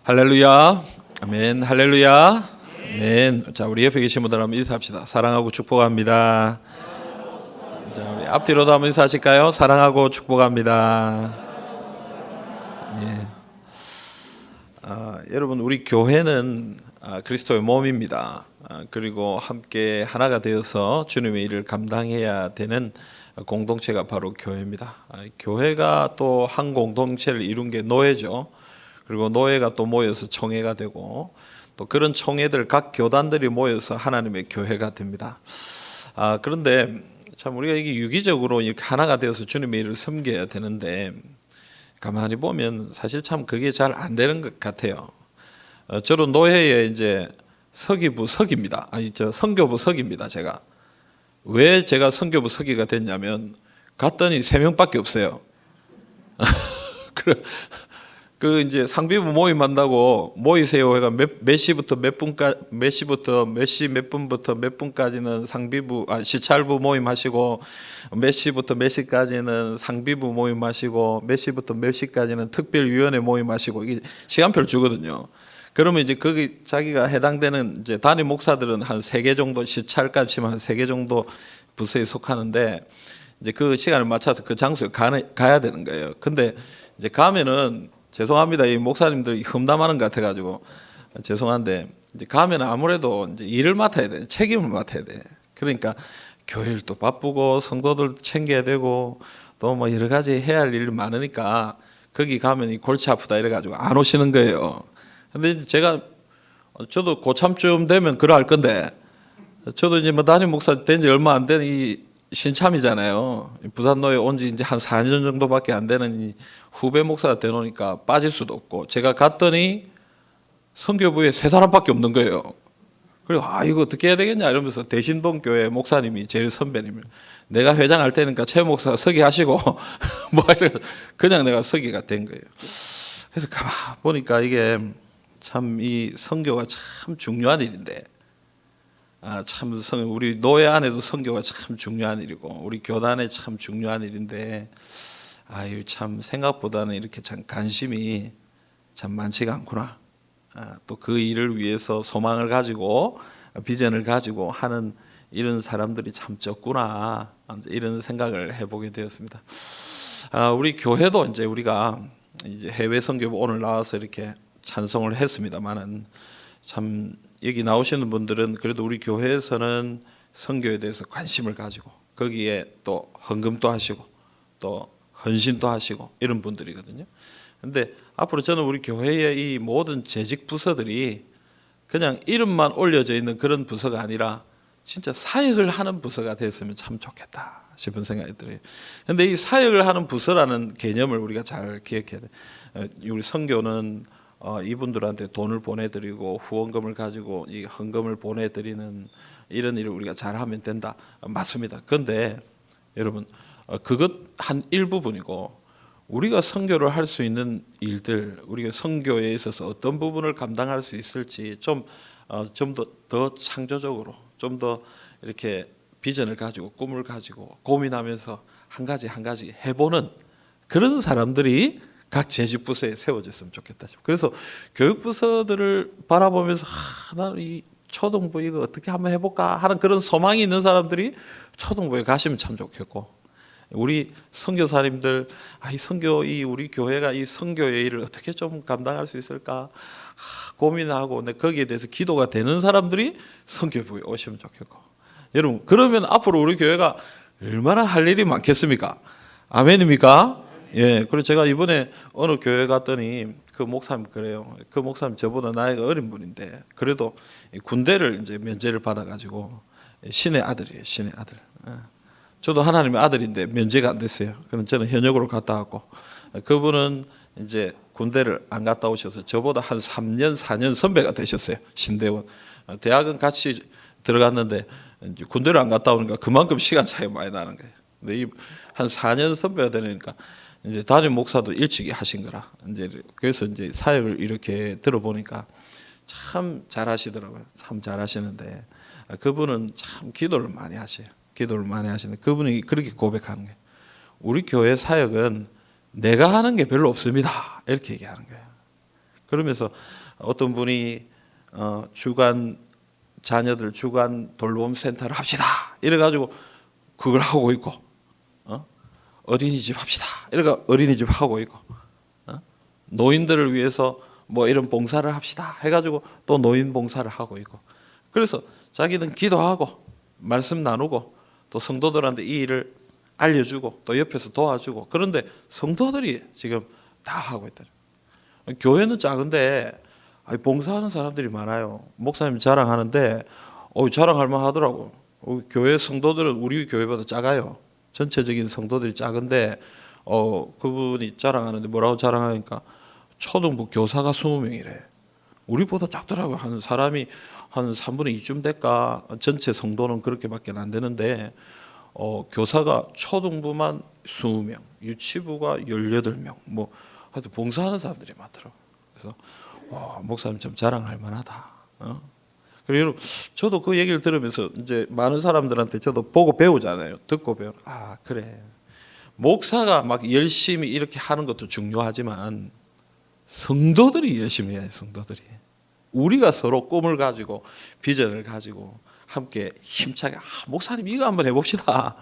할렐루야. 아멘. 할렐루야. 아멘. 자, 우리 옆에 계신 분들 한번 인사합시다. 사랑하고 축복합니다. 자, 우리 앞뒤로도 한번 인사하실까요? 사랑하고 축복합니다. 예. 여러분, 우리 교회는 그리스도의 몸입니다. 그리고 함께 하나가 되어서 주님의 일을 감당해야 되는 공동체가 바로 교회입니다. 교회가 또 한 공동체를 이룬 게 노예죠. 그리고 노예가 또 모여서 총회가 되고, 또 그런 총회들 각 교단들이 모여서 하나님의 교회가 됩니다. 그런데 참 우리가 이게 유기적으로 이렇게 하나가 되어서 주님의 일을 섬겨야 되는데, 가만히 보면 사실 참 그게 잘 안 되는 것 같아요. 저도 노회에 이제 서기부 서기입니다. 선교부 서기입니다. 제가 왜 제가 선교부 서기가 됐냐면, 갔더니 3명밖에 없어요. 그 이제 상비부 모임 한다고 모이세요 해가 몇 시부터 몇 분까지, 몇 시 몇 분부터 몇 분까지는 상비부 시찰부 모임 하시고, 몇 시부터 몇 시까지는 상비부 모임 하시고, 몇 시부터 몇 시까지는 특별위원회 모임 하시고, 이게 시간표를 주거든요. 그러면 이제 거기 자기가 해당되는 이제 담임 목사들은 한 3개 정도, 시찰까지 치면 한 3개 정도 부서에 속하는데, 이제 그 시간을 맞춰서 그 장소에 가야 되는 거예요. 근데 이제 가면은 죄송합니다. 이 목사님들 험담하는 것 같아가지고 죄송한데, 이제 가면 아무래도 이제 일을 맡아야 돼, 책임을 맡아야 돼. 그러니까 교회를 또 바쁘고 성도들 챙겨야 되고 또 뭐 여러 가지 해야 할 일이 많으니까 거기 가면 이 골치 아프다 이래가지고 안 오시는 거예요. 근데 저도 고참쯤 되면 그러할 건데, 저도 이제 뭐 담임 목사 된 지 얼마 안 된 이 신참이잖아요. 부산노예 온 지 이제 한 4년 정도밖에 안 되는 이 후배 목사가 되놓으니까 빠질 수도 없고, 제가 갔더니 선교부에 3사람밖에 없는 거예요. 그리고 이거 어떻게 해야 되겠냐 이러면서 대신동 교회 목사님이 제일 선배님을, 내가 회장할 테니까 최 목사가 서기하시고 뭐 그냥 내가 서기가 된 거예요. 그래서 가만 보니까 이게 참 이 선교가 참 중요한 일인데, 참 우리 노예 안에도 선교가 참 중요한 일이고, 우리 교단에 참 중요한 일인데, 참 생각보다는 이렇게 참 관심이 참 많지가 않구나. 또 그 일을 위해서 소망을 가지고 비전을 가지고 하는 이런 사람들이 참 적구나, 이런 생각을 해보게 되었습니다. 우리 교회도 이제 우리가 이제 해외 선교부 오늘 나와서 이렇게 찬송을 했습니다만은, 참 여기 나오시는 분들은 그래도 우리 교회에서는 선교에 대해서 관심을 가지고 거기에 또 헌금도 하시고 또 헌신도 하시고 이런 분들이거든요. 근데 앞으로 저는 우리 교회의 이 모든 재직 부서들이 그냥 이름만 올려져 있는 그런 부서가 아니라 진짜 사역을 하는 부서가 됐으면 참 좋겠다 싶은 생각이 들어요. 근데 이 사역을 하는 부서라는 개념을 우리가 잘 기억해야 돼. 우리 선교는 이분들한테 돈을 보내드리고 후원금을 가지고 이 헌금을 보내드리는 이런 일을 우리가 잘하면 된다. 맞습니다. 그런데 여러분, 그것 한 일부분이고, 우리가 선교를 할 수 있는 일들, 우리가 선교에 있어서 어떤 부분을 감당할 수 있을지 좀 더 창조적으로, 좀 더 이렇게 비전을 가지고 꿈을 가지고 고민하면서 한 가지 해보는 그런 사람들이 각 재직부서에 세워졌으면 좋겠다. 그래서 교육부서들을 바라보면서 나는 이 초등부 이거 어떻게 한번 해볼까 하는 그런 소망이 있는 사람들이 초등부에 가시면 참 좋겠고, 우리 선교사님들 이 우리 교회가 이 선교의 일을 어떻게 좀 감당할 수 있을까 고민하고 거기에 대해서 기도가 되는 사람들이 선교부에 오시면 좋겠고, 여러분 그러면 앞으로 우리 교회가 얼마나 할 일이 많겠습니까? 아멘입니까? 예, 그리고 제가 이번에 어느 교회 갔더니 그 목사님 그래요. 그 목사님 저보다 나이가 어린 분인데 그래도 군대를 이제 면제를 받아가지고 신의 아들이에요, 신의 아들. 저도 하나님의 아들인데 면제가 안 됐어요. 그럼 저는 현역으로 갔다 왔고, 그분은 이제 군대를 안 갔다 오셔서 저보다 한 3년, 4년 선배가 되셨어요. 신대원. 대학은 같이 들어갔는데 이제 군대를 안 갔다 오니까 그만큼 시간 차이가 많이 나는 거예요. 근데 한 4년 선배가 되니까 이제 담임 목사도 일찍이 하신 거라, 이제 그래서 이제 사역을 이렇게 들어보니까 참 잘하시더라고요. 참 잘하시는데 그분은 참 기도를 많이 하셔요. 기도를 많이 하시는데 그분이 그렇게 고백하는 거예요. 우리 교회 사역은 내가 하는 게 별로 없습니다. 이렇게 얘기하는 거예요. 그러면서 어떤 분이 주간 자녀들 주간 돌봄 센터를 합시다 이래가지고 그걸 하고 있고, 어린이집 합시다 이래가 어린이집 하고 있고, 노인들을 위해서 뭐 이런 봉사를 합시다 해가지고 또 노인 봉사를 하고 있고. 그래서 자기는 기도하고 말씀 나누고 또 성도들한테 이 일을 알려주고 또 옆에서 도와주고. 그런데 성도들이 지금 다 하고 있다. 교회는 작은데 봉사하는 사람들이 많아요. 목사님 자랑하는데 자랑할 만하더라고. 교회 성도들은 우리 교회보다 작아요. 전체적인 성도들이 작은데 그분이 자랑하는데 뭐라고 자랑하니까 초등부 교사가 20명이래. 우리보다 작더라고요. 한 사람이 한 3분의 2쯤 될까. 전체 성도는 그렇게밖에 안 되는데 교사가 초등부만 20명, 유치부가 18명, 뭐 하여튼 봉사하는 사람들이 많더라고요. 그래서 목사님 좀 자랑할 만하다. 그리고 여러분, 저도 그 얘기를 들으면서 이제 많은 사람들한테 저도 보고 배우잖아요. 듣고 배우. 그래. 목사가 막 열심히 이렇게 하는 것도 중요하지만 성도들이 열심히 해야 해요. 성도들이. 우리가 서로 꿈을 가지고 비전을 가지고 함께 힘차게 목사님 이거 한번 해봅시다.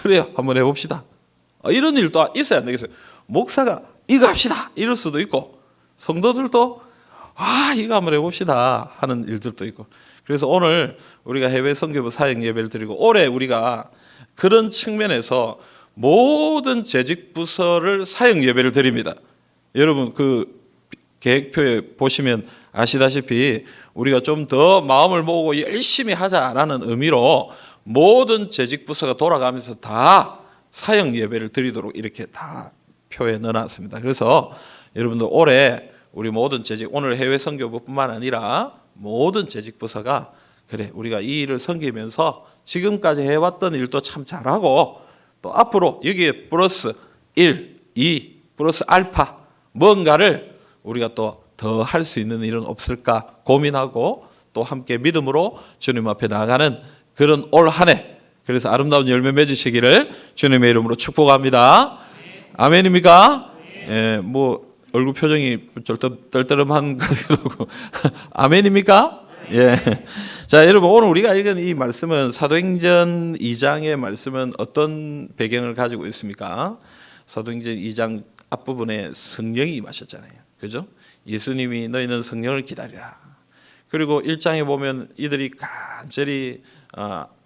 그래요. 한번 해봅시다. 이런 일도 있어야 안 되겠어요. 목사가 이거 합시다. 이럴 수도 있고 성도들도 이거 한번 해봅시다 하는 일들도 있고. 그래서 오늘 우리가 해외 선교부 사역 예배를 드리고 올해 우리가 그런 측면에서 모든 재직 부서를 사역 예배를 드립니다. 여러분 그 계획표에 보시면 아시다시피 우리가 좀 더 마음을 모으고 열심히 하자라는 의미로 모든 재직 부서가 돌아가면서 다 사역 예배를 드리도록 이렇게 다 표에 넣어놨습니다. 그래서 여러분들 올해 우리 모든 재직, 오늘 해외 선교부뿐만 아니라 모든 재직 부서가 그래 우리가 이 일을 섬기면서 지금까지 해왔던 일도 참 잘하고 또 앞으로 여기에 플러스 1, 2, 플러스 알파 뭔가를 우리가 또 더 할 수 있는 일은 없을까 고민하고 또 함께 믿음으로 주님 앞에 나아가는 그런 올 한 해, 그래서 아름다운 열매 맺으시기를 주님의 이름으로 축복합니다. 아멘입니까? 예, 뭐 얼굴 표정이 떨떠름한 것이라고. 아멘입니까? 예. 자, 여러분 오늘 우리가 읽은 이 말씀은 사도행전 2장의 말씀은 어떤 배경을 가지고 있습니까? 사도행전 2장 앞부분에 성령이 임하셨잖아요. 그죠? 예수님이 너희는 성령을 기다리라. 그리고 1장에 보면 이들이 간절히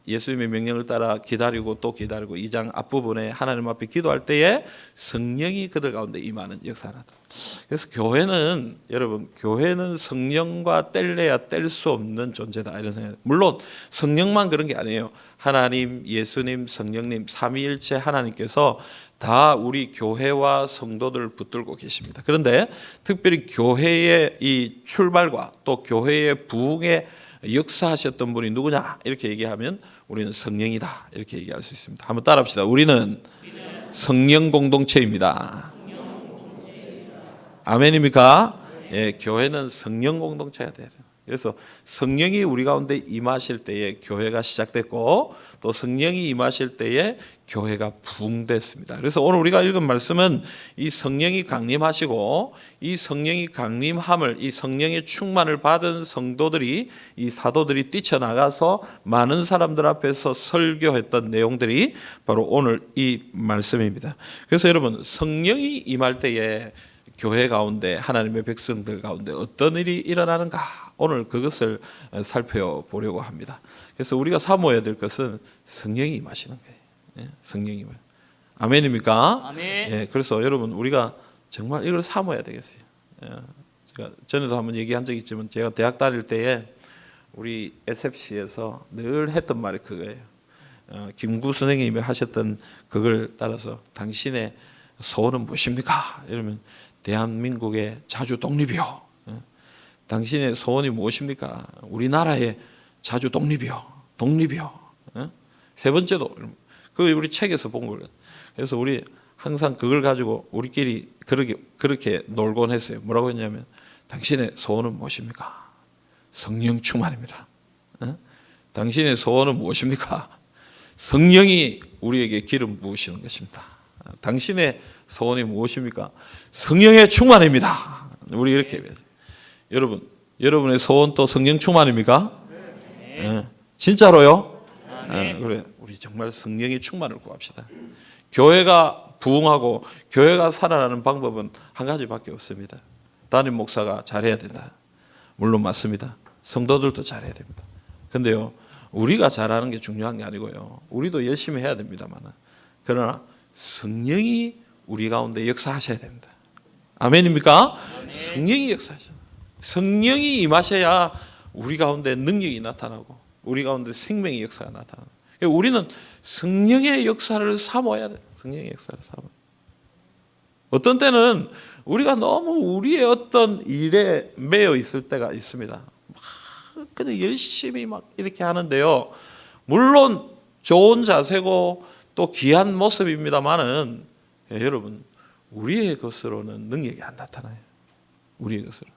예수님의 명령을 따라 기다리고 또 기다리고 2장 앞부분에 하나님 앞에 기도할 때에 성령이 그들 가운데 임하는 역사라다. 그래서 교회는 여러분 교회는 성령과 뗄래야 뗄 수 없는 존재다 이런 생각. 물론 성령만 그런 게 아니에요. 하나님, 예수님, 성령님 삼위일체 하나님께서 다 우리 교회와 성도들을 붙들고 계십니다. 그런데 특별히 교회의 이 출발과 또 교회의 부흥에 역사하셨던 분이 누구냐 이렇게 얘기하면 우리는 성령이다 이렇게 얘기할 수 있습니다. 한번 따라합시다. 우리는 성령 공동체입니다. 아멘입니까? 예, 교회는 성령 공동체가 돼야 돼요. 그래서 성령이 우리 가운데 임하실 때에 교회가 시작됐고 또 성령이 임하실 때에 교회가 부흥됐습니다. 그래서 오늘 우리가 읽은 말씀은 이 성령이 강림하시고 이 성령이 강림함을 이 성령의 충만을 받은 성도들이 이 사도들이 뛰쳐나가서 많은 사람들 앞에서 설교했던 내용들이 바로 오늘 이 말씀입니다. 그래서 여러분 성령이 임할 때에 교회 가운데 하나님의 백성들 가운데 어떤 일이 일어나는가 오늘 그것을 살펴보려고 합니다. 그래서 우리가 사모해야 될 것은 성령이 임하시는 거예요. 성령이 아멘입니까? 아멘. 예, 그래서 여러분 우리가 정말 이걸 사모해야 되겠어요. 제가 전에도 한번 얘기한 적이 있지만 제가 대학 다닐 때에 우리 SFC에서 늘 했던 말이 그거예요. 김구 선생님이 하셨던 그걸 따라서 당신의 소원은 무엇입니까? 이러면 대한민국의 자주 독립이요. 당신의 소원이 무엇입니까? 우리나라의 자주 독립이요. 독립이요. 세 번째도 그 우리 책에서 본 거예요. 그래서 우리 항상 그걸 가지고 우리끼리 그렇게 놀곤 했어요. 뭐라고 했냐면 당신의 소원은 무엇입니까? 성령 충만입니다. 당신의 소원은 무엇입니까? 성령이 우리에게 기름 부으시는 것입니다. 당신의 소원이 무엇입니까? 성령의 충만입니다. 우리 이렇게 여러분, 여러분의 소원 또 성령 충만입니까? 네. 진짜로요? 네. 그래, 우리 정말 성령의 충만을 구합시다. 교회가 부흥하고 교회가 살아나는 방법은 한 가지밖에 없습니다. 담임 목사가 잘해야 된다. 물론 맞습니다. 성도들도 잘해야 됩니다. 근데요, 우리가 잘하는 게 중요한 게 아니고요, 우리도 열심히 해야 됩니다만, 그러나 성령이 우리 가운데 역사하셔야 됩니다. 아멘입니까? 성령이 역사하셔야 됩니다. 성령이 임하셔야 우리 가운데 능력이 나타나고 우리 가운데 생명의 역사가 나타나고, 우리는 성령의 역사를 사모해야 돼요. 성령의 역사를 사모. 어떤 때는 우리가 너무 우리의 어떤 일에 매여 있을 때가 있습니다. 그냥 열심히 막 이렇게 하는데요, 물론 좋은 자세고 또 귀한 모습입니다만은, 여러분, 우리의 것으로는 능력이 안 나타나요. 우리의 것으로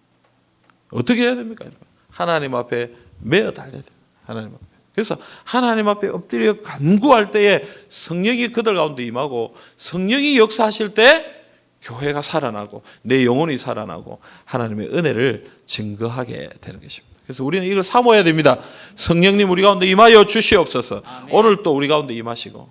어떻게 해야 됩니까? 하나님 앞에 매어 달려야 돼요. 하나님 앞에. 그래서 하나님 앞에 엎드려 간구할 때에 성령이 그들 가운데 임하고, 성령이 역사하실 때 교회가 살아나고 내 영혼이 살아나고 하나님의 은혜를 증거하게 되는 것입니다. 그래서 우리는 이걸 사모해야 됩니다. 성령님 우리 가운데 임하여 주시옵소서. 아멘. 오늘 또 우리 가운데 임하시고,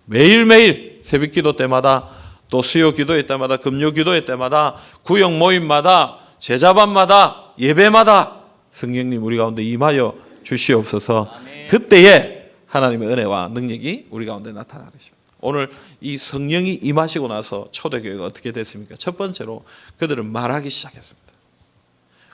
매일매일 새벽 기도 때마다, 또 수요 기도회 때마다, 금요 기도회 때마다, 구역 모임마다, 제자반마다, 예배마다 성령님 우리 가운데 임하여 주시옵소서. 아멘. 그때에 하나님의 은혜와 능력이 우리 가운데 나타나는 것입니다. 오늘 이 성령이 임하시고 나서 초대교회가 어떻게 됐습니까? 첫 번째로 그들은 말하기 시작했습니다.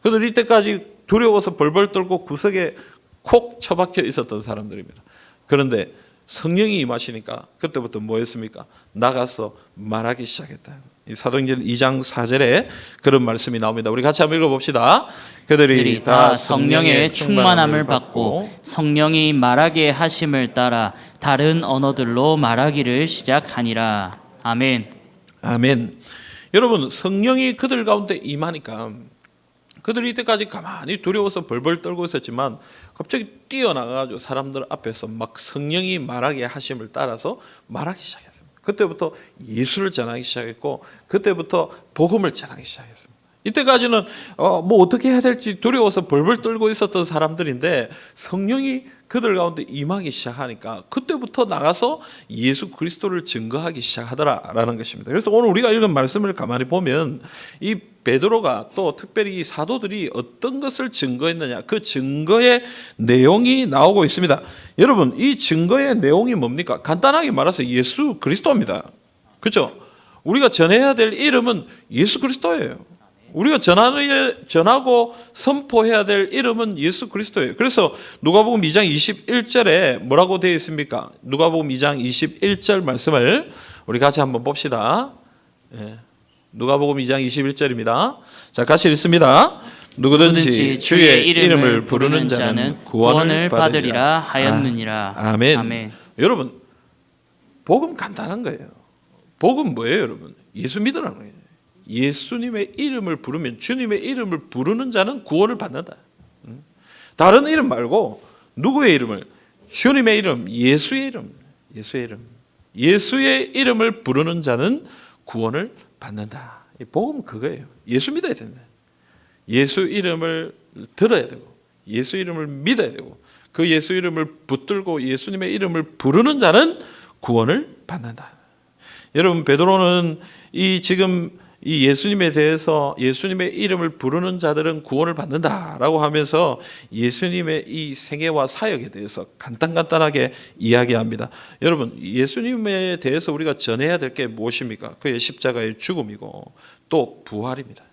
그들 이때까지 두려워서 벌벌 떨고 구석에 콕 처박혀 있었던 사람들입니다. 그런데 성령이 임하시니까 그때부터 뭐 했습니까? 나가서 말하기 시작했다. 이 사도행전 2장 4절에 그런 말씀이 나옵니다. 우리 같이 한번 읽어봅시다. 그들이 다 성령의 충만함을 받고 성령이 말하게 하심을 따라 다른 언어들로 말하기를 시작하니라. 아멘. 아멘. 여러분, 성령이 그들 가운데 임하니까 그들이 이때까지 가만히 두려워서 벌벌 떨고 있었지만 갑자기 뛰어나가지고 사람들 앞에서 막 성령이 말하게 하심을 따라서 말하기 시작했습니다. 그때부터 예수를 전하기 시작했고, 그때부터 복음을 전하기 시작했습니다. 이때까지는 뭐 어떻게 해야 될지 두려워서 벌벌 떨고 있었던 사람들인데 성령이 그들 가운데 임하기 시작하니까 그때부터 나가서 예수 그리스도를 증거하기 시작하더라라는 것입니다. 그래서 오늘 우리가 읽은 말씀을 가만히 보면 이 베드로가 또 특별히 이 사도들이 어떤 것을 증거했느냐, 그 증거의 내용이 나오고 있습니다. 여러분, 이 증거의 내용이 뭡니까? 간단하게 말해서 예수 그리스도입니다. 그렇죠? 우리가 전해야 될 이름은 예수 그리스도예요. 우리가 전하고 선포해야 될 이름은 예수 그리스도예요. 그래서 누가복음 2장 21절에 뭐라고 되어 있습니까? 누가복음 2장 21절 말씀을 우리 같이 한번 봅시다. 누가복음 2장 21절입니다. 자, 같이 읽습니다. 누구든지 주의 이름을 부르는 자는 구원을 받으리라 하였느니라. 아멘. 아멘. 여러분, 복음 간단한 거예요. 복음 뭐예요, 여러분? 예수 믿으라는 거예요. 예수님의 이름을 부르면, 주님의 이름을 부르는 자는 구원을 받는다. 다른 이름 말고 누구의 이름을? 주님의 이름, 예수의 이름, 예수의 이름. 예수의 이름을 부르는 자는 구원을 받는다. 복음은 그거예요. 예수 믿어야 된다. 예수 이름을 들어야 되고, 예수 이름을 믿어야 되고, 그 예수 이름을 붙들고 예수님의 이름을 부르는 자는 구원을 받는다. 여러분, 베드로는 지금 이 예수님에 대해서 예수님의 이름을 부르는 자들은 구원을 받는다라고 하면서 예수님의 이 생애와 사역에 대해서 간단하게 이야기합니다. 여러분, 예수님에 대해서 우리가 전해야 될 게 무엇입니까? 그의 십자가의 죽음이고 또 부활입니다.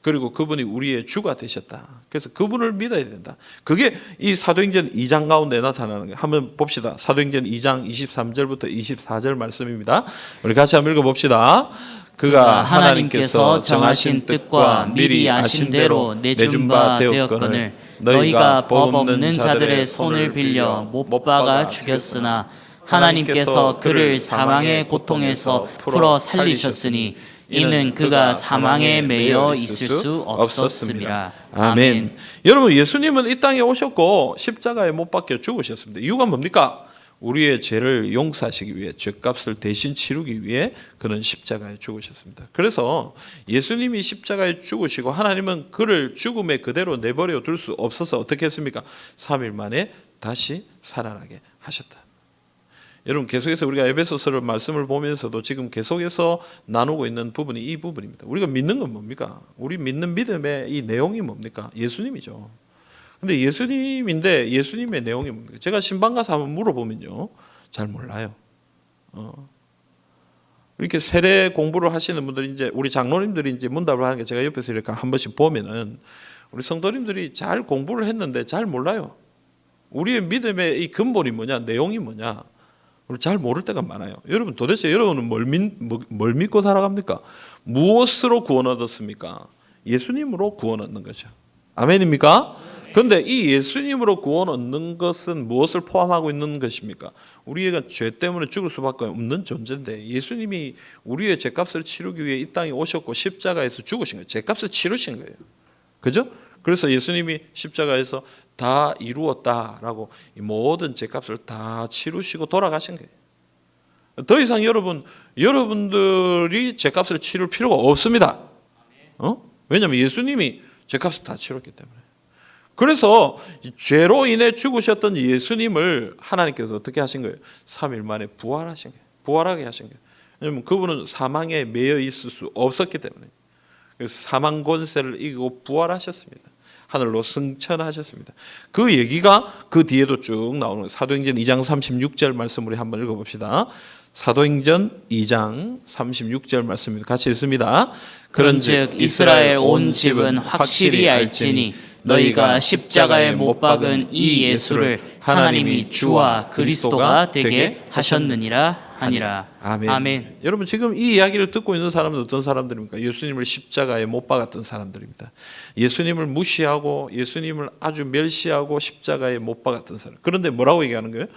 그리고 그분이 우리의 주가 되셨다. 그래서 그분을 믿어야 된다. 그게 이 사도행전 2장 가운데 나타나는 거예요. 한번 봅시다. 사도행전 2장 23절부터 24절 말씀입니다. 우리 같이 한번 읽어봅시다. 그가 하나님께서 정하신 뜻과 미리 아신 대로 내준 바 되었거늘 너희가 법 없는 자들의 손을 빌려 못 박아 죽였으나 하나님께서 그를 사망의 고통에서 풀어 살리셨으니 이는 그가 사망에 매여 있을 수 없었습니다. 아멘. 여러분, 예수님은 이 땅에 오셨고 십자가에 못 박혀 죽으셨습니다. 이유가 뭡니까? 우리의 죄를 용서하시기 위해, 죄값을 대신 치르기 위해 그는 십자가에 죽으셨습니다. 그래서 예수님이 십자가에 죽으시고 하나님은 그를 죽음에 그대로 내버려 둘 수 없어서 어떻게 했습니까? 3일 만에 다시 살아나게 하셨다. 여러분, 계속해서 우리가 에베소서를 말씀을 보면서도 지금 계속해서 나누고 있는 부분이 이 부분입니다. 우리가 믿는 건 뭡니까? 우리 믿는 믿음의 이 내용이 뭡니까? 예수님이죠. 근데 예수님인데 예수님의 내용이 뭡니까? 제가 신방 가서 한번 물어보면요, 잘 몰라요. 이렇게 세례 공부를 하시는 분들이 이제 우리 장로님들이 이제 문답을 하는 게 제가 옆에서 이렇게 한 번씩 보면은 우리 성도님들이 잘 공부를 했는데 잘 몰라요. 우리의 믿음의 이 근본이 뭐냐, 내용이 뭐냐, 우리 잘 모를 때가 많아요. 여러분, 도대체 여러분은 뭘 믿고 살아갑니까? 무엇으로 구원 얻었습니까? 예수님으로 구원 얻는 거죠. 아멘입니까? 그런데 이 예수님으로 구원 얻는 것은 무엇을 포함하고 있는 것입니까? 우리가 죄 때문에 죽을 수밖에 없는 존재인데 예수님이 우리의 죄값을 치르기 위해 이 땅에 오셨고 십자가에서 죽으신 거예요. 죄값을 치르신 거예요. 그죠? 그래서 예수님이 십자가에서 다 이루었다라고 이 모든 죄값을 다 치르시고 돌아가신 거예요. 더 이상 여러분들이 죄값을 치를 필요가 없습니다. 왜냐하면 예수님이 죄값을 다 치렀기 때문에. 그래서 죄로 인해 죽으셨던 예수님을 하나님께서 어떻게 하신 거예요? 3일 만에 부활하신 거예요. 부활하게 하신 거예요. 왜냐하면 그분은 사망에 매여 있을 수 없었기 때문에. 그래서 사망 권세를 이기고 부활하셨습니다. 하늘로 승천하셨습니다. 그 얘기가 그 뒤에도 쭉 나오는 거예요. 사도행전 2장 36절 말씀 우리 한번 읽어봅시다. 사도행전 2장 36절 말씀입니다. 같이 읽습니다. 그런즉 이스라엘 온 집은 확실히 알지니 너희가 십자가에 못 박은 이 예수를 하나님이 주와 그리스도가 되게 하셨느니라 하니라. 아멘. 아멘. 여러분, 지금 이 이야기를 듣고 있는 사람은 어떤 사람들입니까? 예수님을 십자가에 못 박았던 사람들입니다. 예수님을 무시하고 예수님을 아주 멸시하고 십자가에 못 박았던 사람. 그런데 뭐라고 얘기하는 거예요?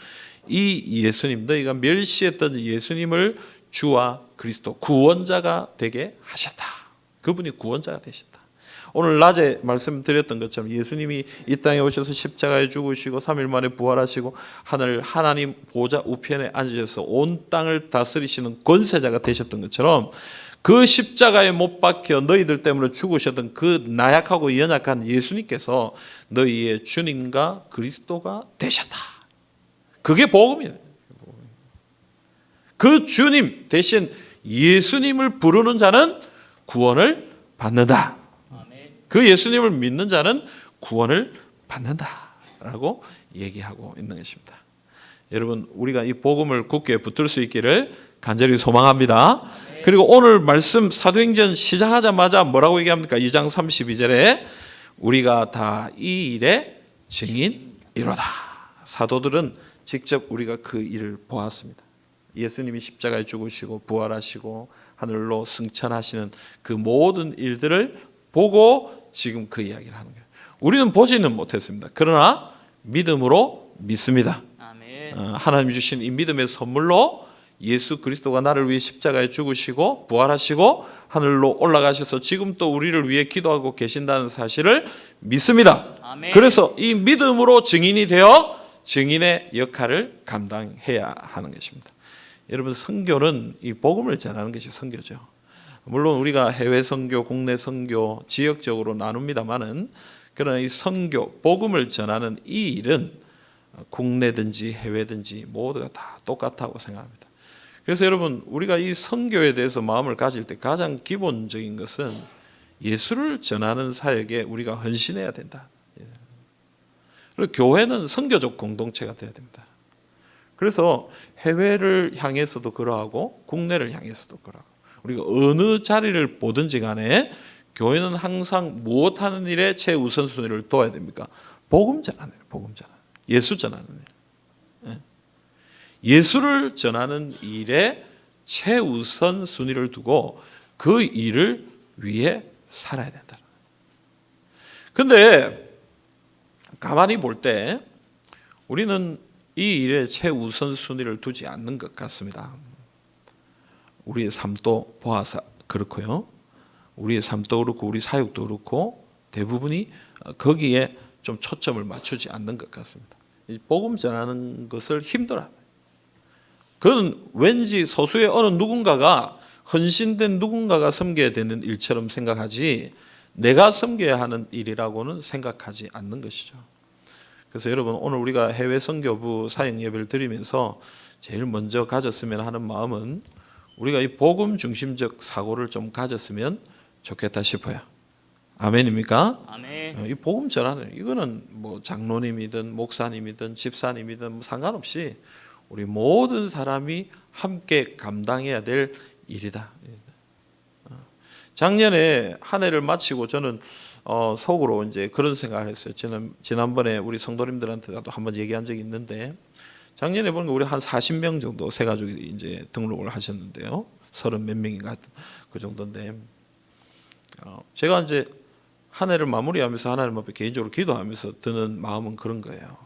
이 예수님, 너희가 멸시했던 예수님을 주와 그리스도, 구원자가 되게 하셨다. 그분이 구원자가 되셨다. 오늘 낮에 말씀드렸던 것처럼 예수님이 이 땅에 오셔서 십자가에 죽으시고 3일 만에 부활하시고 하나님 보좌 우편에 앉으셔서 온 땅을 다스리시는 권세자가 되셨던 것처럼 그 십자가에 못 박혀 너희들 때문에 죽으셨던 그 나약하고 연약한 예수님께서 너희의 주님과 그리스도가 되셨다. 그게 복음이에요. 그 주님 대신 예수님을 부르는 자는 구원을 받는다. 그 예수님을 믿는 자는 구원을 받는다라고 얘기하고 있는 것입니다. 여러분, 우리가 이 복음을 굳게 붙들 수 있기를 간절히 소망합니다. 그리고 오늘 말씀 사도행전 시작하자마자 뭐라고 얘기합니까? 2장 32절에 우리가 다 이 일의 증인이로다. 사도들은 직접 우리가 그 일을 보았습니다. 예수님이 십자가에 죽으시고 부활하시고 하늘로 승천하시는 그 모든 일들을 보고 지금 그 이야기를 하는 거예요. 우리는 보지는 못했습니다. 그러나 믿음으로 믿습니다. 아멘. 하나님이 주신 이 믿음의 선물로 예수 그리스도가 나를 위해 십자가에 죽으시고 부활하시고 하늘로 올라가셔서 지금 또 우리를 위해 기도하고 계신다는 사실을 믿습니다. 아멘. 그래서 이 믿음으로 증인이 되어 증인의 역할을 감당해야 하는 것입니다. 여러분, 선교는 이 복음을 전하는 것이 선교죠. 물론 우리가 해외 선교, 국내 선교 지역적으로 나눕니다만은 그러나 이 선교, 복음을 전하는 이 일은 국내든지 해외든지 모두가 다 똑같다고 생각합니다. 그래서 여러분, 우리가 이 선교에 대해서 마음을 가질 때 가장 기본적인 것은 예수를 전하는 사역에 우리가 헌신해야 된다. 그리고 교회는 선교적 공동체가 되어야 됩니다. 그래서 해외를 향해서도 그러하고 국내를 향해서도 그러하고 우리가 어느 자리를 보든지 간에 교회는 항상 무엇하는 일에 최우선순위를 둬야 됩니까? 복음 전하는 일, 복음 전하는 일, 예수 전하는 일. 예수를 전하는 일에 최우선순위를 두고 그 일을 위해 살아야 된다. 그런데 가만히 볼 때 우리는 이 일에 최우선순위를 두지 않는 것 같습니다. 우리의 삶도 보아서 그렇고요. 우리의 삶도 그렇고 우리 사역도 그렇고 대부분이 거기에 좀 초점을 맞추지 않는 것 같습니다. 복음 전하는 것을 힘들어요. 그건 왠지 소수의 어느 누군가가 헌신된 누군가가 섬겨야 되는 일처럼 생각하지 내가 섬겨야 하는 일이라고는 생각하지 않는 것이죠. 그래서 여러분 오늘 우리가 해외 선교부 사역 예배를 드리면서 제일 먼저 가졌으면 하는 마음은 우리가 이 복음 중심적 사고를 좀 가졌으면 좋겠다 싶어요. 아멘입니까? 아멘. 이 복음 전하는 이거는 뭐 장로님이든 목사님이든 집사님이든 뭐 상관없이 우리 모든 사람이 함께 감당해야 될 일이다. 작년에 한 해를 마치고 저는 속으로 이제 그런 생각을 했어요. 저는 지난번에 우리 성도님들한테도 한번 얘기한 적이 있는데 작년에 보니까 우리 한 40명 정도 새 가족이 이제 등록을 하셨는데요. 30몇 명인가 그 정도인데 제가 이제 한 해를 마무리하면서 하나님 앞에 개인적으로 기도하면서 드는 마음은 그런 거예요.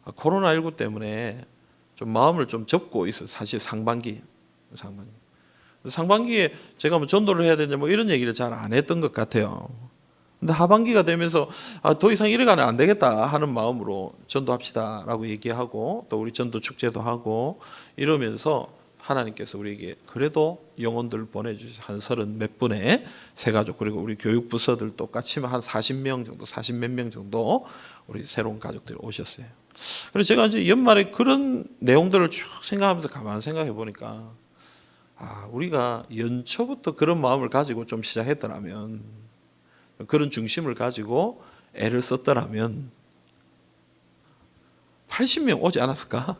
코로나19 때문에 좀 마음을 좀 접고 있어요. 사실 상반기에 제가 뭐 전도를 해야 되냐 뭐 이런 얘기를 잘 안 했던 것 같아요. 근데 하반기가 되면서 더 이상 이래가면 안 되겠다 하는 마음으로 전도합시다라고 얘기하고 또 우리 전도 축제도 하고 이러면서 하나님께서 우리에게 그래도 영혼들 보내주셔서 한 30 몇 분의 새가족 그리고 우리 교육부서들 똑같이 한 40명 정도 40 몇 명 정도 우리 새로운 가족들이 오셨어요. 그래서 제가 이제 연말에 그런 내용들을 쭉 생각하면서 가만 생각해 보니까 우리가 연초부터 그런 마음을 가지고 좀 시작했더라면 그런 중심을 가지고 애를 썼더라면 80명 오지 않았을까?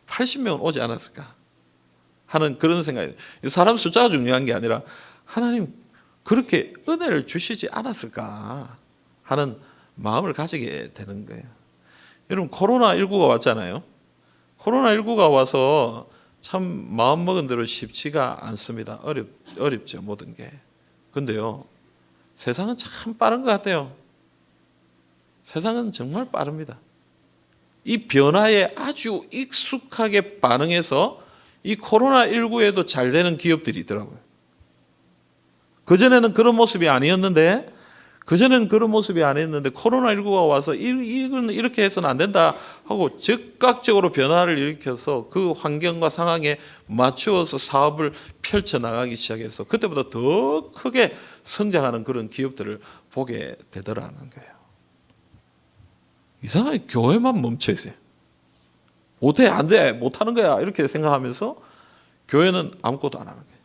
80명은 오지 않았을까? 하는 그런 생각이 사람 숫자가 중요한 게 아니라 하나님 그렇게 은혜를 주시지 않았을까 하는 마음을 가지게 되는 거예요. 여러분 코로나19가 왔잖아요. 코로나19가 와서 참 마음먹은 대로 쉽지가 않습니다. 어렵죠 모든 게. 근데요 세상은 참 빠른 것 같아요. 세상은 정말 빠릅니다. 이 변화에 아주 익숙하게 반응해서 이 코로나19에도 잘 되는 기업들이 있더라고요. 그전에는 그런 모습이 아니었는데 코로나19가 와서 이건 이렇게 해서는 안 된다 하고 즉각적으로 변화를 일으켜서 그 환경과 상황에 맞추어서 사업을 펼쳐나가기 시작해서 그때보다 더 크게 성장하는 그런 기업들을 보게 되더라는 거예요. 이상하게 교회만 멈춰 있어요. 못해, 안 돼, 못하는 거야 이렇게 생각하면서 교회는 아무것도 안 하는 거예요.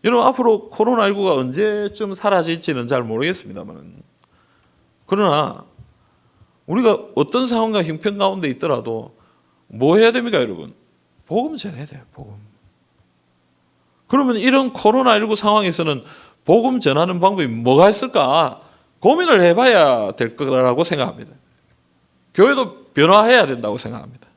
여러분 앞으로 코로나19가 언제쯤 사라질지는 잘 모르겠습니다만 그러나 우리가 어떤 상황과 형편 가운데 있더라도 뭐 해야 됩니까 여러분? 복음 전해야 돼요. 복음. 그러면 이런 코로나19 상황에서는 복음 전하는 방법이 뭐가 있을까? 고민을 해봐야 될 거라고 생각합니다. 교회도 변화해야 된다고 생각합니다.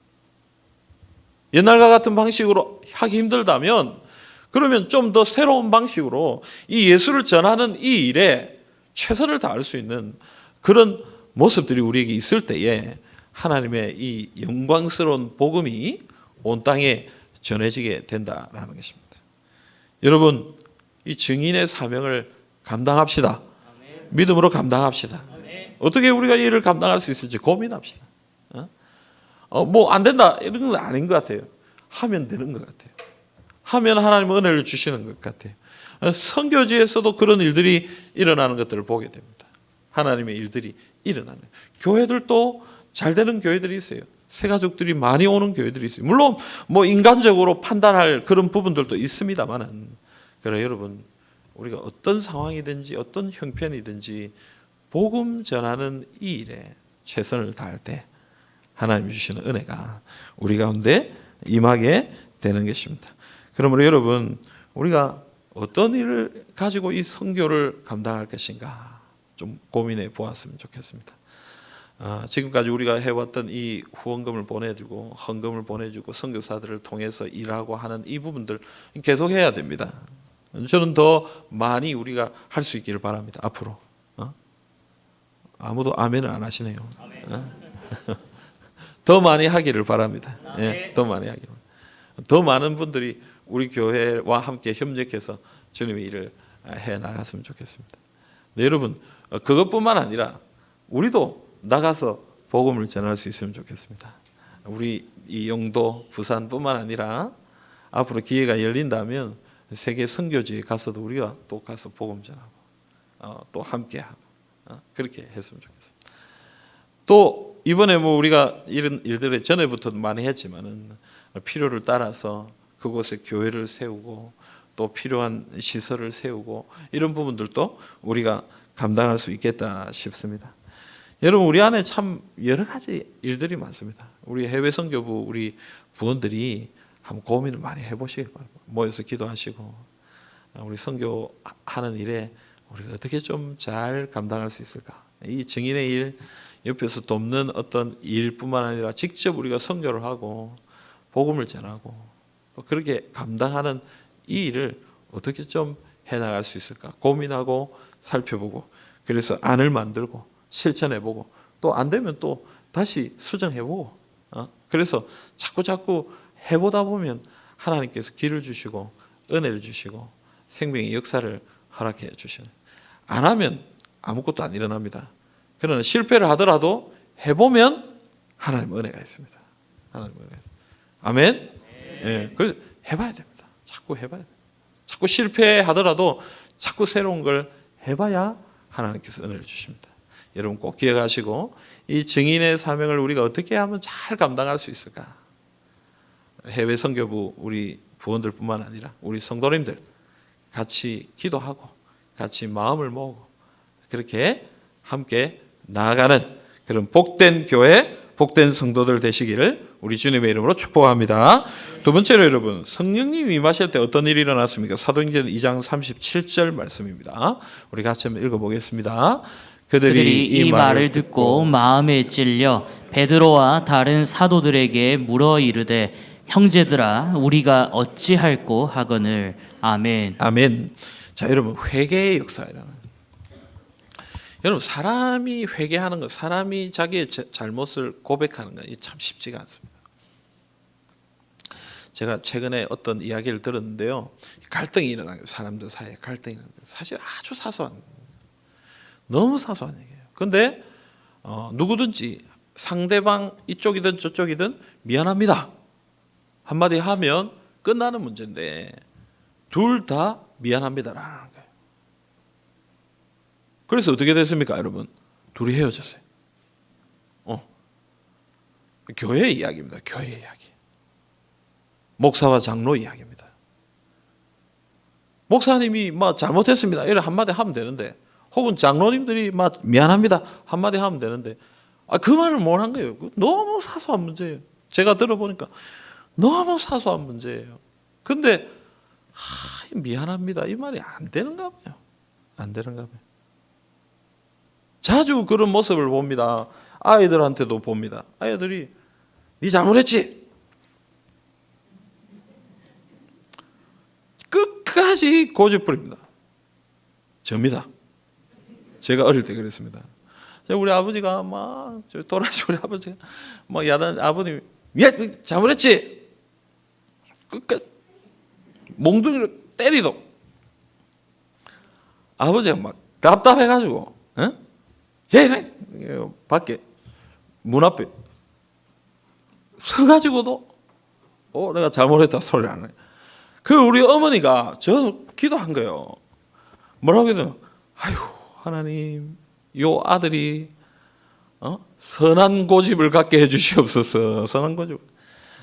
옛날과 같은 방식으로 하기 힘들다면 그러면 좀 더 새로운 방식으로 이 예수를 전하는 이 일에 최선을 다할 수 있는 그런 모습들이 우리에게 있을 때에 하나님의 이 영광스러운 복음이 온 땅에 전해지게 된다라는 것입니다. 여러분 이 증인의 사명을 감당합시다. 믿음으로 감당합시다. 어떻게 우리가 이 일을 감당할 수 있을지 고민합시다. 뭐 안 된다 이런 건 아닌 것 같아요. 하면 되는 것 같아요. 하면 하나님은 은혜를 주시는 것 같아요. 선교지에서도 그런 일들이 일어나는 것들을 보게 됩니다. 하나님의 일들이 일어나는. 교회들도 잘 되는 교회들이 있어요. 새 가족들이 많이 오는 교회들이 있어요. 물론 뭐 인간적으로 판단할 그런 부분들도 있습니다만은 그래 여러분 우리가 어떤 상황이든지 어떤 형편이든지 복음 전하는 이 일에 최선을 다할 때 하나님 주시는 은혜가 우리 가운데 임하게 되는 것입니다. 그러므로 여러분 우리가 어떤 일을 가지고 이 선교를 감당할 것인가 좀 고민해 보았으면 좋겠습니다. 지금까지 우리가 해왔던 이 후원금을 보내주고 헌금을 보내주고 선교사들을 통해서 일하고 하는 이 부분들 계속 해야 됩니다. 저는 더 많이 우리가 할 수 있기를 바랍니다. 앞으로. 아무도 아멘을 안 하시네요. 더 많이 하기를 바랍니다. 예, 더 많이 하기를. 더 많은 분들이 우리 교회와 함께 협력해서 주님의 일을 해 나갔으면 좋겠습니다. 네, 여러분 그것뿐만 아니라 우리도 나가서 복음을 전할 수 있으면 좋겠습니다. 우리 이 영도 부산뿐만 아니라 앞으로 기회가 열린다면 세계 선교지에 가서도 우리가 또 가서 복음 전하고 또 함께하고 그렇게 했으면 좋겠습니다. 또 이번에 뭐 우리가 이런 일들을 전에부터 많이 했지만은 필요를 따라서 그곳에 교회를 세우고 또 필요한 시설을 세우고 이런 부분들도 우리가 감당할 수 있겠다 싶습니다. 여러분 우리 안에 참 여러 가지 일들이 많습니다. 우리 해외 선교부 우리 부원들이 한번 고민을 많이 해보시기 바랍니다. 모여서 기도하시고 우리 선교하는 일에 우리가 어떻게 좀 잘 감당할 수 있을까? 이 증인의 일 옆에서 돕는 어떤 일뿐만 아니라 직접 우리가 선교를 하고 복음을 전하고 또 그렇게 감당하는 이 일을 어떻게 좀 해나갈 수 있을까 고민하고 살펴보고 그래서 안을 만들고 실천해보고 또 안 되면 또 다시 수정해보고 그래서 자꾸 해보다 보면 하나님께서 길을 주시고 은혜를 주시고 생명의 역사를 허락해 주시는 안 하면 아무것도 안 일어납니다. 그러나 실패를 하더라도 해보면 하나님의 은혜가 있습니다. 하나님의 은혜. 아멘. 예, 그래서 해봐야 됩니다. 자꾸 해봐야 돼요. 자꾸 실패하더라도 자꾸 새로운 걸 해봐야 하나님께서 은혜를 주십니다. 여러분 꼭 기억하시고 이 증인의 사명을 우리가 어떻게 하면 잘 감당할 수 있을까? 해외 선교부 우리 부원들뿐만 아니라 우리 성도님들 같이 기도하고 같이 마음을 모으고 그렇게 함께 나아가는 그런 복된 교회, 복된 성도들 되시기를 우리 주님의 이름으로 축복합니다. 두 번째로 여러분 성령님이 임하실 때 어떤 일이 일어났습니까? 사도행전 2장 37절 말씀입니다. 우리 같이 한번 읽어보겠습니다. 그들이 이 말을 듣고 마음에 찔려 베드로와 다른 사도들에게 물어 이르되 형제들아 우리가 어찌할꼬 하거늘. 아멘. 아멘. 자 여러분 회개의 역사라는 여러분 사람이 회개하는 것, 사람이 자기의 잘못을 고백하는 것, 참 쉽지가 않습니다. 제가 최근에 어떤 이야기를 들었는데요, 갈등이 일어나요. 사람들 사이에 갈등이 일어나요. 사실 아주 사소한, 너무 사소한 얘기예요. 그런데 누구든지 상대방 이쪽이든 저쪽이든 미안합니다 한마디 하면 끝나는 문제인데 둘 다 미안합니다라는 거예요. 그래서 어떻게 됐습니까, 여러분? 둘이 헤어졌어요. 교회 이야기입니다. 교회 이야기. 목사와 장로 이야기입니다. 목사님이 막 잘못했습니다 이런 한마디 하면 되는데, 혹은 장로님들이 막 미안합니다 한마디 하면 되는데, 그 말을 못 한 거예요. 너무 사소한 문제예요. 제가 들어보니까 너무 사소한 문제예요. 근데 미안합니다 이 말이 안 되는가 봐요. 안 되는가 봐요. 자주 그런 모습을 봅니다. 아이들한테도 봅니다. 아이들이 네 잘못했지? 끝까지 고집부립니다. 접니다. 제가 어릴 때 그랬습니다. 우리 아버지가 막 돌아가신 우리 아버지가 막 야단 아버님이 야 잘못했지? 끝까지 몽둥이를 때리도 아버지가 막 답답해가지고 밖에 문 앞에 서가지고도 내가 잘못했다 소리 안 해. 그 우리 어머니가 저 기도한 거예요. 뭐라고 해도 아유 하나님 요 아들이 선한 고집을 갖게 해주시옵소서. 선한 고집.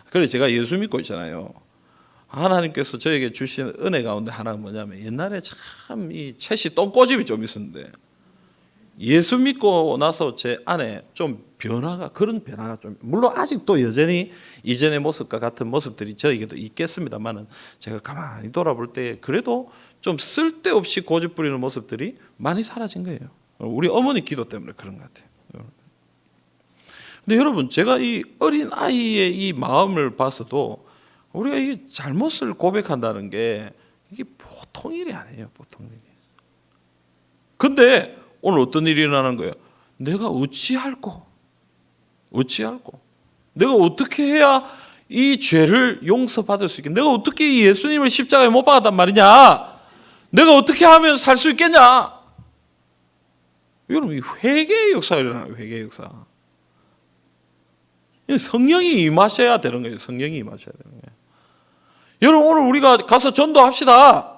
그래 제가 예수 믿고 있잖아요. 하나님께서 저에게 주신 은혜 가운데 하나가 뭐냐면 옛날에 참 이 채씨 똥고집이 좀 있었는데 예수 믿고 나서 제 안에 좀 그런 변화가 좀, 물론 아직도 여전히 이전의 모습과 같은 모습들이 저에게도 있겠습니다만은 제가 가만히 돌아볼 때 그래도 좀 쓸데없이 고집 부리는 모습들이 많이 사라진 거예요. 우리 어머니 기도 때문에 그런 것 같아요. 근데 여러분 제가 이 어린 아이의 이 마음을 봐서도 우리가 이 잘못을 고백한다는 게 이게 보통 일이 아니에요. 보통 일이. 근데 오늘 어떤 일이 일어나는 거예요? 내가 어찌할꼬? 내가 어떻게 해야 이 죄를 용서받을 수 있겠냐? 내가 어떻게 예수님을 십자가에 못 박았단 말이냐? 내가 어떻게 하면 살 수 있겠냐? 여러분 이 회개의 역사가 일어나요. 회개의 역사. 성령이 임하셔야 되는 거예요. 성령이 임하셔야 되는 거예요. 여러분 오늘 우리가 가서 전도합시다.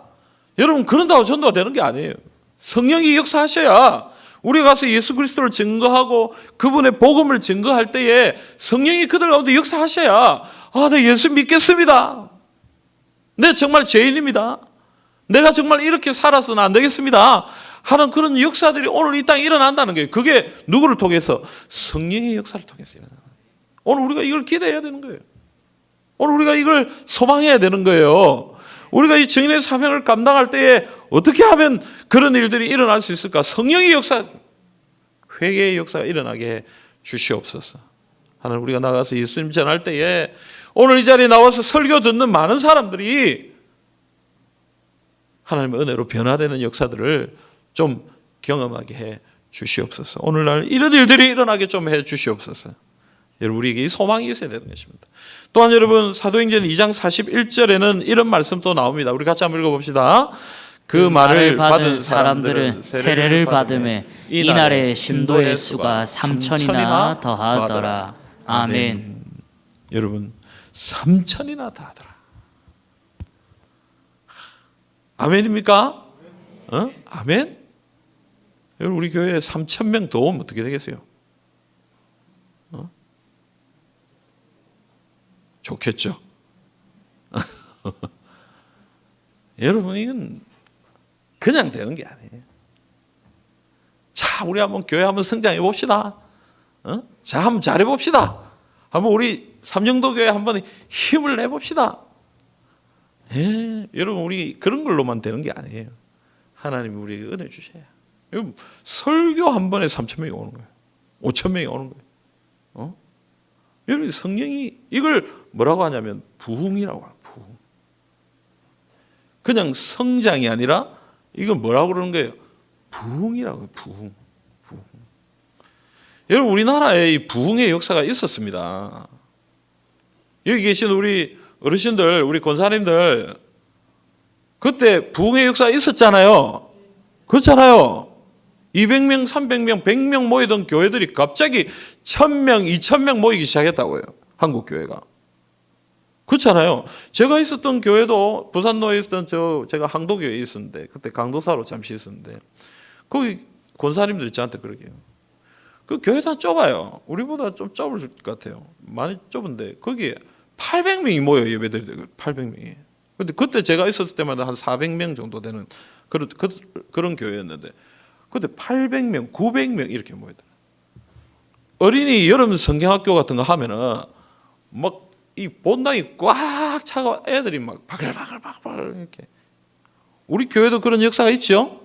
여러분 그런다고 전도가 되는 게 아니에요. 성령이 역사하셔야 우리가 가서 예수 그리스도를 증거하고 그분의 복음을 증거할 때에 성령이 그들 가운데 역사하셔야 네 예수 믿겠습니다. 네 정말 죄인입니다. 내가 정말 이렇게 살아서는 안 되겠습니다 하는 그런 역사들이 오늘 이 땅에 일어난다는 거예요. 그게 누구를 통해서? 성령의 역사를 통해서 일어나는 거예요. 오늘 우리가 이걸 기대해야 되는 거예요. 오늘 우리가 이걸 소망해야 되는 거예요. 우리가 이 증인의 사명을 감당할 때에 어떻게 하면 그런 일들이 일어날 수 있을까? 성령의 역사, 회개의 역사가 일어나게 해 주시옵소서. 하나님 우리가 나가서 예수님 전할 때에 오늘 이 자리에 나와서 설교 듣는 많은 사람들이 하나님의 은혜로 변화되는 역사들을 좀 경험하게 해 주시옵소서. 오늘날 이런 일들이 일어나게 좀 해 주시옵소서. 여러분 우리에게 이 소망이 있어야 되는 것입니다. 또한 여러분 사도행전 2장 41절에는 이런 말씀도 나옵니다. 우리 같이 한번 읽어봅시다. 그 말을 받은 사람들은 세례를 받음에 이날의 신도의 수가 3천이나 더하더라. 아멘. 여러분 3천이나 더하더라. 아멘입니까? 아멘? 여러분 우리 교회에 3,000명 더 오면 어떻게 되겠어요? 좋겠죠. 여러분 이건 그냥 되는 게 아니에요. 자, 우리 한번 교회 한번 성장해 봅시다. 자, 한번 잘해 봅시다. 한번 우리 삼영도 교회 한번 힘을 내 봅시다. 여러분 우리 그런 걸로만 되는 게 아니에요. 하나님이 우리에게 은혜 주셔야. 여러분 설교 한 번에 3,000명이 오는 거예요. 5,000명이 오는 거예요. 여러분 성령이 이걸 뭐라고 하냐면 부흥이라고 해요. 부흥. 그냥 성장이 아니라 이걸 뭐라고 그러는 거예요? 부흥이라고 해요. 부흥. 부흥. 여러분 우리나라에 이 부흥의 역사가 있었습니다. 여기 계신 우리 어르신들, 우리 권사님들 그때 부흥의 역사가 있었잖아요. 그렇잖아요. 200명, 300명, 100명 모이던 교회들이 갑자기 1000명, 2000명 모이기 시작했다고요. 한국 교회가. 그렇잖아요. 제가 있었던 교회도 부산로에 있었던 제가 항도교회에 있었는데 그때 강도사로 잠시 있었는데 거기 권사님들이 저한테 그러게요. 그 교회 다 좁아요. 우리보다 좀 좁을 것 같아요. 많이 좁은데 거기에 800명이 모여요. 예배드리고 800명이. 근데 그때 제가 있었을 때마다 한 400명 정도 되는 그런 교회였는데 그때 800명, 900명 이렇게 모이더라고요. 어린이 여름 성경학교 같은 거 하면은 막 이 본당이 꽉 차고 애들이 막 바글바글 이렇게. 우리 교회도 그런 역사가 있죠.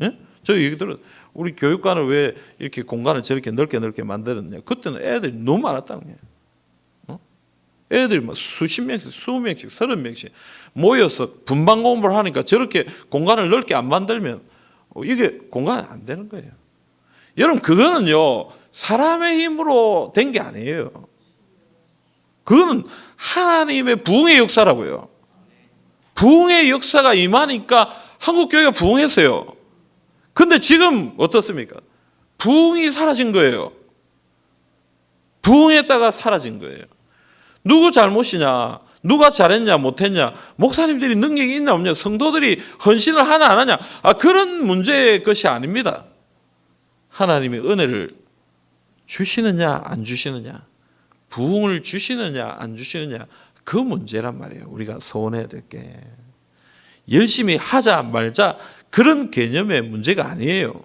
예? 저 얘기 들은 우리 교육관을 왜 이렇게 공간을 저렇게 넓게 만들었냐. 그때는 애들이 너무 많았다는 거예요. 애들이 막 수십 명씩, 20명씩, 30명씩 모여서 분반 공부를 하니까 저렇게 공간을 넓게 안 만들면 이게 공간이 안 되는 거예요. 여러분 그거는요 사람의 힘으로 된 게 아니에요. 그거는 하나님의 부흥의 역사라고요. 부흥의 역사가 임하니까 한국 교회가 부흥했어요. 근데 지금 어떻습니까? 부흥이 사라진 거예요. 부흥했다가 사라진 거예요. 누구 잘못이냐? 누가 잘했냐 못했냐? 목사님들이 능력이 있냐 없냐? 성도들이 헌신을 하나 안 하냐? 그런 문제의 것이 아닙니다. 하나님의 은혜를 주시느냐 안 주시느냐? 부흥을 주시느냐 안 주시느냐? 그 문제란 말이에요. 우리가 소원해야 될 게. 열심히 하자 말자 그런 개념의 문제가 아니에요.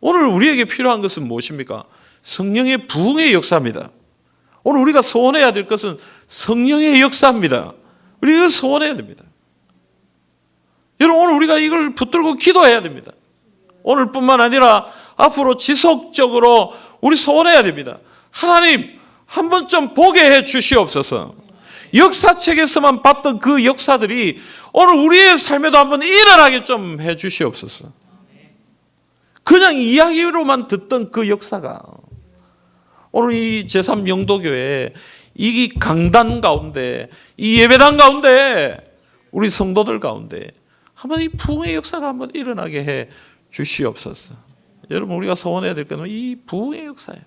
오늘 우리에게 필요한 것은 무엇입니까? 성령의 부흥의 역사입니다. 오늘 우리가 소원해야 될 것은 성령의 역사입니다. 우리가 이걸 소원해야 됩니다. 여러분 오늘 우리가 이걸 붙들고 기도해야 됩니다. 오늘뿐만 아니라 앞으로 지속적으로 우리 소원해야 됩니다. 하나님 한 번 좀 보게 해 주시옵소서. 역사책에서만 봤던 그 역사들이 오늘 우리의 삶에도 한번 일어나게 좀 해 주시옵소서. 그냥 이야기로만 듣던 그 역사가 오늘 이 제3영도교회 이 강단 가운데 이 예배당 가운데 우리 성도들 가운데 한번 이 부흥의 역사가 한번 일어나게 해 주시옵소서. 여러분 우리가 소원해야 될 것은 이 부흥의 역사예요.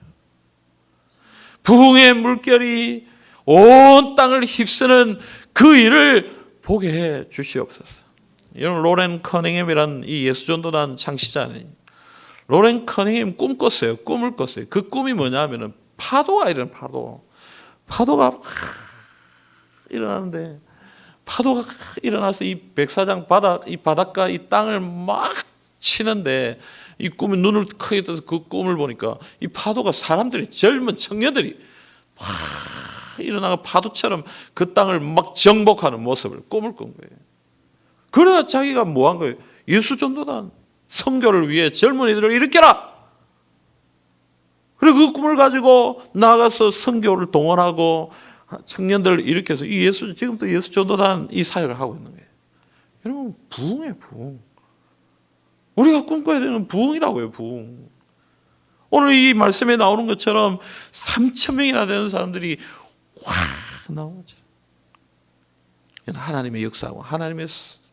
부흥의 물결이 온 땅을 휩쓰는 그 일을 보게 해 주시옵소서. 이런 로렌 커닝햄이란 이 예수전도단 창시자는 로렌 커닝햄 꿈을 꿨어요. 그 꿈이 뭐냐면은 파도가 일어나는 파도가 일어나는데 파도가 일어나서 이 백사장 이 바닷가 이 땅을 막 치는데 이 꿈에 눈을 크게 떠서 그 꿈을 보니까 이 파도가 젊은 청년들이 막 일어나가 파도처럼 그 땅을 막 정복하는 모습을 꿈을 꾼 거예요. 그래야 자기가 뭐 한 거예요? 예수전도단 선교를 위해 젊은이들을 일으켜라. 그리고 그 꿈을 가지고 나가서 선교를 동원하고 청년들을 일으켜서 지금도 예수전도단 이 사역을 하고 있는 거예요. 여러분, 부흥이에요, 부흥. 우리가 꿈꿔야 되는 부흥이라고요, 부흥. 오늘 이 말씀에 나오는 것처럼 3,000명이나 되는 사람들이 확 나오죠. 하나님의 역사고 하나님의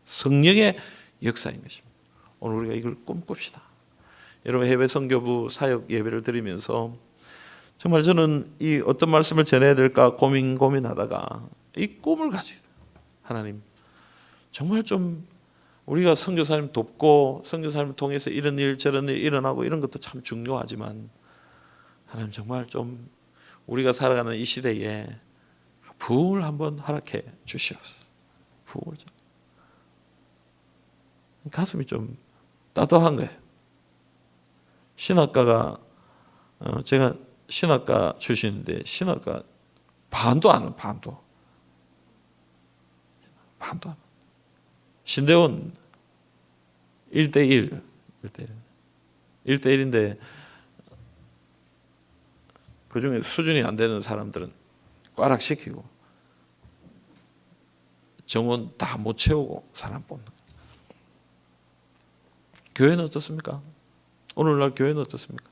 성령의 역사인 것입니다. 오늘 우리가 이걸 꿈꿉시다. 여러분, 해외 선교부 사역 예배를 드리면서 정말 저는 이 어떤 말씀을 전해야 될까 고민하다가 이 꿈을 가지고 하나님 정말 좀 우리가 선교사님 돕고 선교사님 통해서 이런 일 저런 일 일어나고 이런 것도 참 중요하지만 하나님 정말 좀 우리가 살아가는 이 시대에 부흥을 한번 허락해 주시옵소서. 부흥을 좀. 가슴이 좀 따뜻한 거예요. 신학가가 제가 신학가 출신인데 신학가 반도 안 해요. 반도 안 해요. 신대원 1대1 1대1인데 그 중에 수준이 안 되는 사람들은 꽈락시키고 정원 다 못 채우고 사람 뽑는 거예요. 교회는 어떻습니까? 오늘날 교회는 어떻습니까?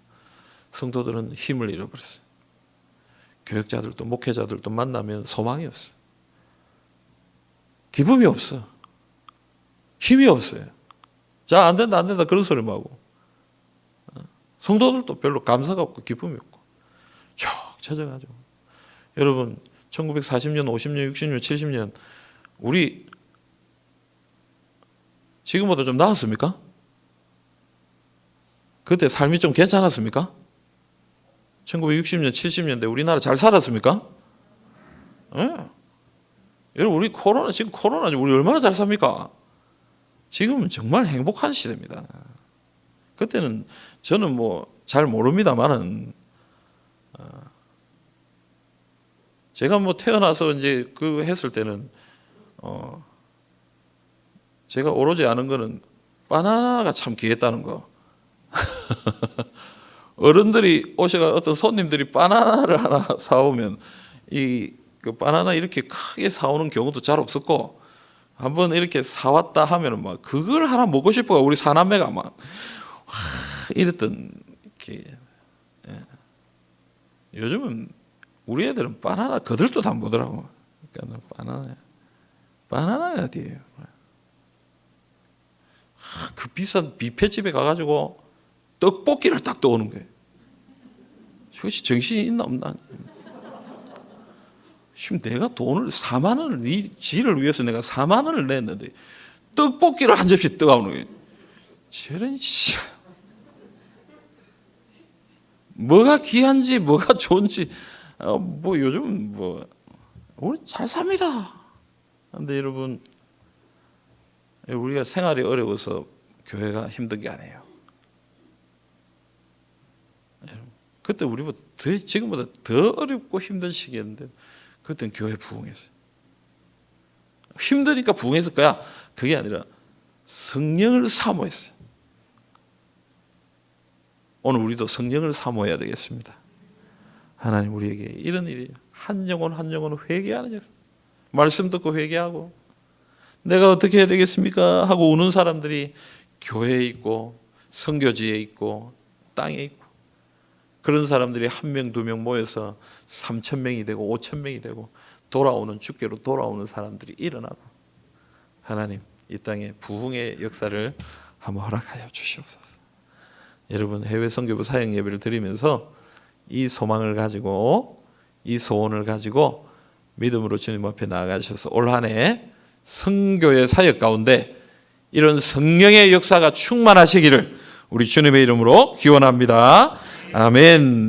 성도들은 힘을 잃어버렸어요. 교역자들도 목회자들도 만나면 소망이 없어요. 기쁨이 없어. 힘이 없어요. 자, 안 된다 그런 소리만 하고 성도들도 별로 감사가 없고 기쁨이 없고 쭉 처져가지고 여러분 1940년, 50년, 60년, 70년 우리 지금보다 좀 나았습니까? 그때 삶이 좀 괜찮았습니까? 1960년, 70년대 우리나라 잘 살았습니까? 네. 여러분 우리 지금 코로나죠. 우리 얼마나 잘 삽니까? 지금은 정말 행복한 시대입니다. 그때는 저는 뭐 잘 모릅니다만은 제가 뭐 태어나서 이제 그 했을 때는 제가 오로지 아는 거는 바나나가 참 귀했다는 거. 어른들이 오셔가 어떤 손님들이 바나나를 하나 사오면 그 바나나 이렇게 크게 사오는 경우도 잘 없었고 한번 이렇게 사왔다 하면은 막 그걸 하나 먹고 싶어 우리 사남매가 막 이랬던 게 요즘은 우리 애들은 바나나 그들도 다 보더라고. 그러니까 바나나가 어디예요? 그 비싼 뷔페집에 가가지고 떡볶이를 딱 떠오는 거예요. 혹시 정신이 있나 없나? 지금 내가 돈을 4만 원을 네 지를 위해서 내가 4만 원을 냈는데 떡볶이를 한 접시 떠오는 거예요. 저런 씨. 뭐가 귀한지 뭐가 좋은지 뭐 요즘 뭐 우리 잘 삽니다. 그런데 여러분 우리가 생활이 어려워서 교회가 힘든 게 아니에요. 그때 우리보다 지금보다 더 어렵고 힘든 시기였는데 그때는 교회 부흥했어요. 힘드니까 부흥했을 거야. 그게 아니라 성령을 사모했어요. 오늘 우리도 성령을 사모해야 되겠습니다. 하나님 우리에게 이런 일이 한 영혼 한 영혼 회개하는 역사. 말씀 듣고 회개하고 내가 어떻게 해야 되겠습니까? 하고 우는 사람들이 교회에 있고 선교지에 있고 땅에 있고 그런 사람들이 1명, 2명 모여서 3,000명이 되고 5,000명이 되고 주께로 돌아오는 사람들이 일어나고 하나님 이 땅에 부흥의 역사를 한번 허락하여 주시옵소서. 여러분 해외 선교부 사역 예배를 드리면서 이 소망을 가지고 이 소원을 가지고 믿음으로 주님 앞에 나아가셔서 올 한 해 선교의 사역 가운데 이런 성령의 역사가 충만하시기를 우리 주님의 이름으로 기원합니다. 아멘.